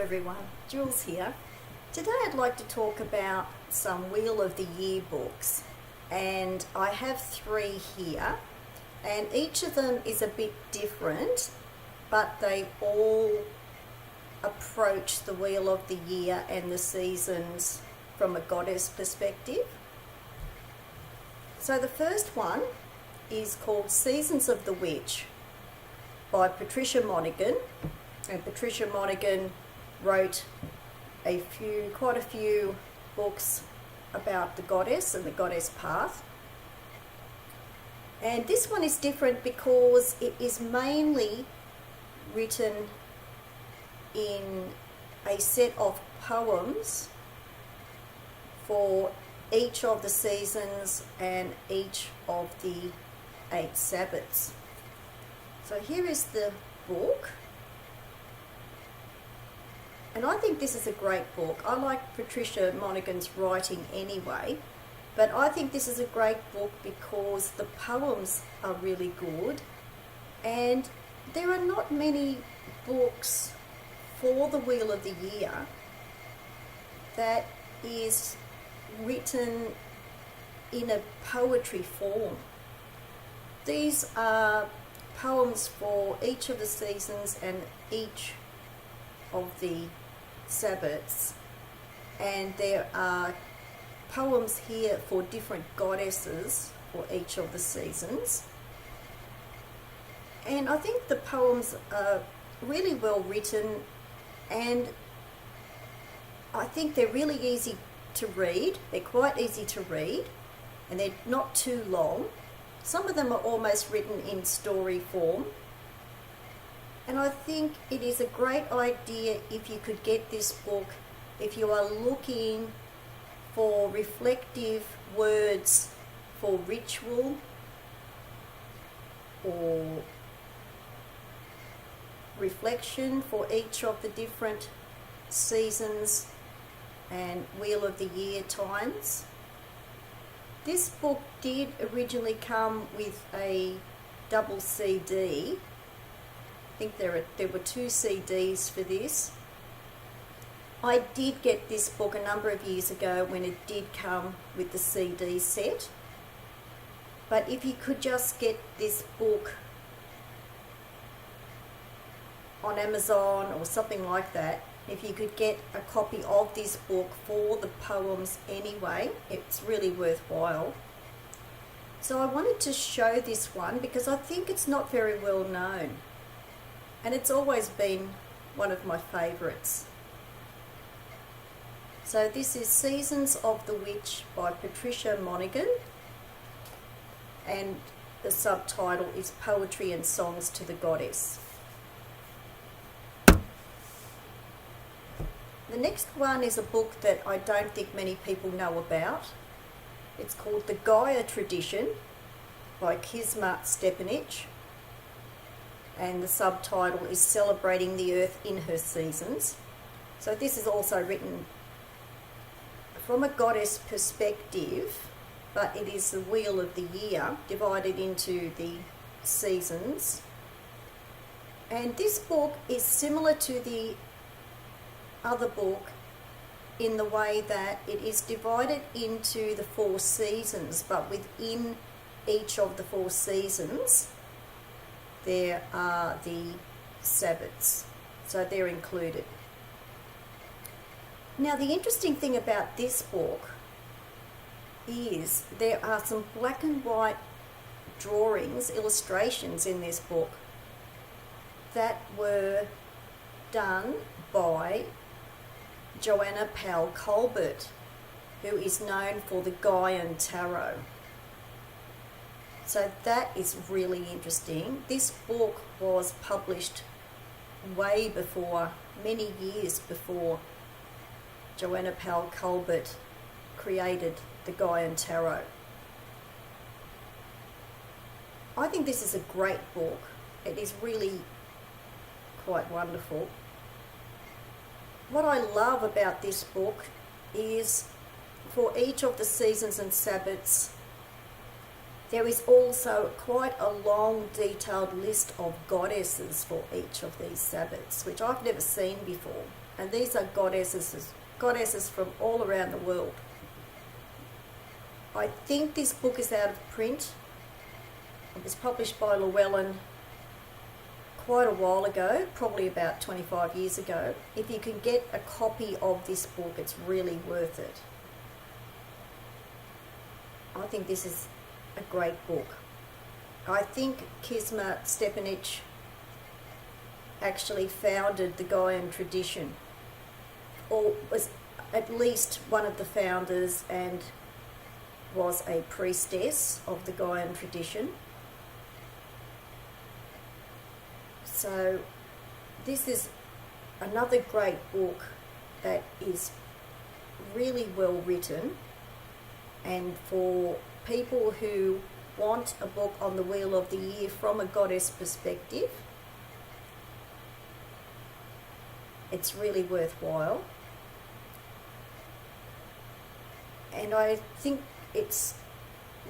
everyone, Jules here. Today I'd like to talk about some Wheel of the Year books, and I have 3 here, and each of them is a bit different, but they all approach the Wheel of the Year and the seasons from a goddess perspective. So the first one is called Seasons of the Witch by Patricia Monaghan. And Patricia Monaghan wrote quite a few books about the goddess and the goddess path. And this one is different because it is mainly written in a set of poems for each of the seasons and each of the 8 Sabbats. So here is the book. And I think this is a great book. I like Patricia Monaghan's writing anyway, but I think this is a great book because the poems are really good, and there are not many books for the Wheel of the Year that is written in a poetry form. These are poems for each of the seasons and each of the Sabbats, and there are poems here for different goddesses for each of the seasons, and I think the poems are really well written, and I think they're really easy to read. They're quite easy to read, and they're not too long. Some of them are almost written in story form. And I think it is a great idea if you could get this book if you are looking for reflective words for ritual or reflection for each of the different seasons and Wheel of the Year times. This book did originally come with a double CD. I think there were 2 CDs for this. I did get this book a number of years ago when it did come with the CD set. But if you could just get this book on Amazon or something like that, if you could get a copy of this book for the poems anyway, it's really worthwhile. So I wanted to show this one because I think it's not very well known. And it's always been one of my favourites. So this is Seasons of the Witch by Patricia Monaghan, and the subtitle is Poetry and Songs to the Goddess. The next one is a book that I don't think many people know about. It's called The Gaia Tradition by Kisma Stepanich, and the subtitle is Celebrating the Earth in Her Seasons. So this is also written from a goddess perspective, but it is the Wheel of the Year divided into the seasons. And this book is similar to the other book in the way that it is divided into the 4 seasons, but within each of the 4 seasons there are the Sabbats, so they're included. Now the interesting thing about this book is there are some black and white drawings, illustrations in this book that were done by Joanna Powell Colbert, who is known for the Gaian tarot. So that is really interesting. This book was published way before, many years before Joanna Powell Colbert created the Gaian tarot. I think this is a great book. It is really quite wonderful. What I love about this book is for each of the seasons and Sabbats, There is also quite a long detailed list of goddesses for each of these Sabbats, which I've never seen before. And these are goddesses from all around the world. I think this book is out of print. It was published by Llewellyn quite a while ago, probably about 25 years ago. If you can get a copy of this book, it's really worth it. I think this is a great book. I think Kisma Stepanich actually founded the Gaian tradition, or was at least one of the founders, and was a priestess of the Gaian tradition. So this is another great book that is really well written, and for people who want a book on the Wheel of the Year from a goddess perspective, it's really worthwhile. And I think it's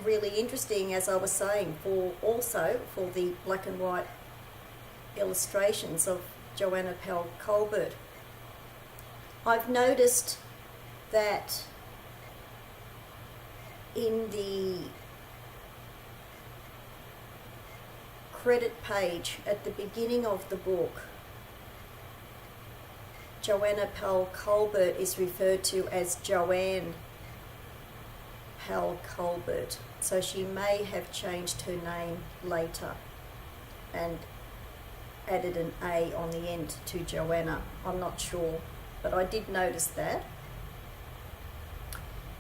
really interesting, as I was saying, for the black and white illustrations of Joanna Pell Colbert. I've noticed that in the credit page at the beginning of the book, Joanna Pell Colbert is referred to as Joanne Pell Colbert. So she may have changed her name later and added an A on the end to Joanna. I'm not sure, but I did notice that.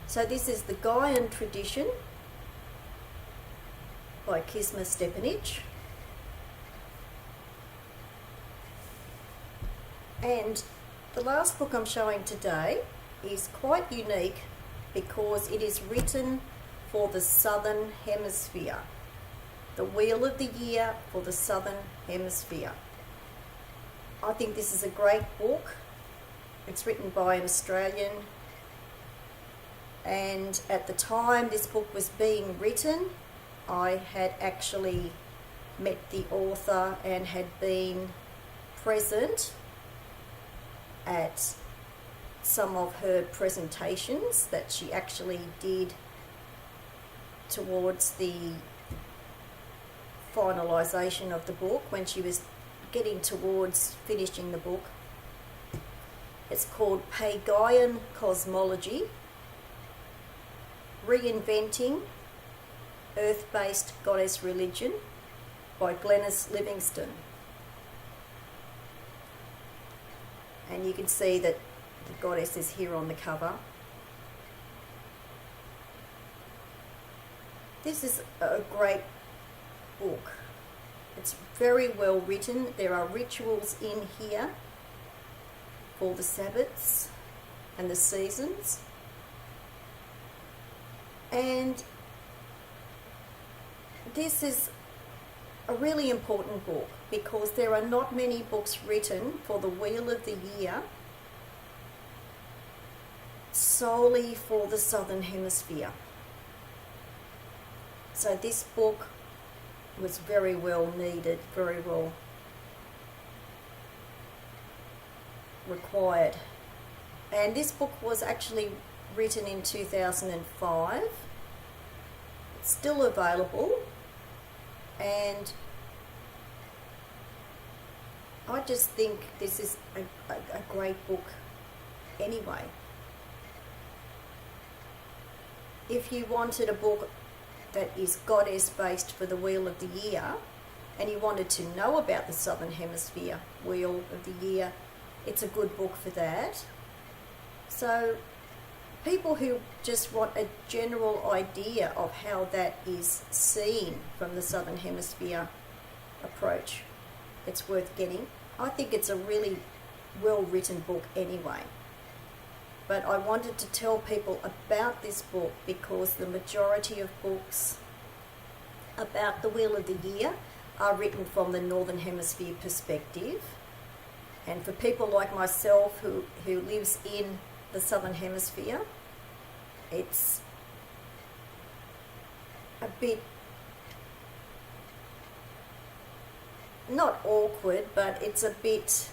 So this is the Gaian tradition by Kisma Stepanich. And the last book I'm showing today is quite unique because it is written for the Southern Hemisphere. The Wheel of the Year for the Southern Hemisphere. I think this is a great book. It's written by an Australian, and at the time this book was being written, I had actually met the author and had been present at some of her presentations that she actually did towards the finalisation of the book, when she was getting towards finishing the book. It's called PaGaian Cosmology, Reinventing Earth-Based Goddess Religion by Glenys Livingstone. And you can see that the goddess is here on the cover. This is a great book. It's very well written. There are rituals in here for the Sabbats and the seasons. And this is a really important book because there are not many books written for the Wheel of the Year solely for the Southern Hemisphere. So this book was very well needed, very well required. And this book was actually written in 2005. It's still available, and I just think this is a great book anyway. If you wanted a book that is goddess based for the Wheel of the Year, and you wanted to know about the Southern Hemisphere Wheel of the Year, it's a good book for that. So people who just want a general idea of how that is seen from the Southern Hemisphere approach, it's worth getting. I think it's a really well written book anyway. But I wanted to tell people about this book because the majority of books about the Wheel of the Year are written from the Northern Hemisphere perspective. And for people like myself who lives in the Southern Hemisphere, it's a bit not awkward, but it's a bit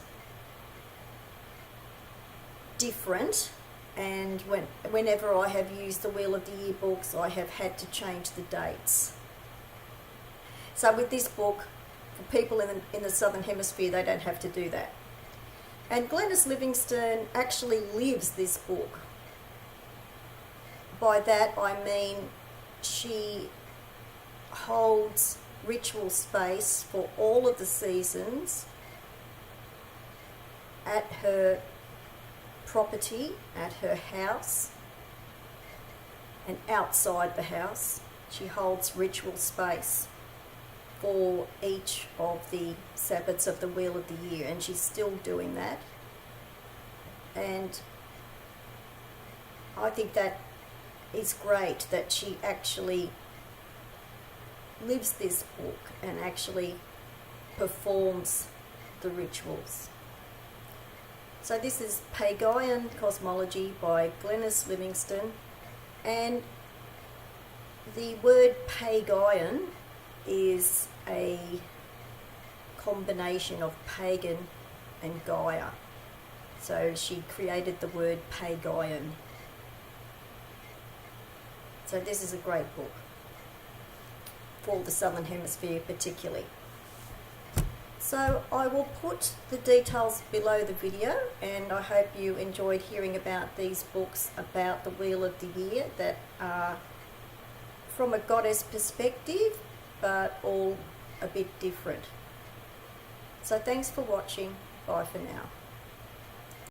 different. And whenever I have used the Wheel of the Year books, I have had to change the dates. So with this book, for people in the Southern Hemisphere, they don't have to do that. And Glenys Livingstone actually lives this book. By that I mean she holds ritual space for all of the seasons at her property, at her house, and outside the house. She holds ritual space for each of the Sabbaths of the Wheel of the Year, and she's still doing that. And I think that is great that she actually lives this book and actually performs the rituals. So this is PaGaian Cosmology by Glenys Livingstone, and the word PaGaian is a combination of pagan and Gaia. So she created the word PaGaian. So this is a great book for the Southern Hemisphere particularly. So I will put the details below the video, and I hope you enjoyed hearing about these books about the Wheel of the Year that are from a goddess perspective, but all a bit different. So thanks for watching. Bye for now.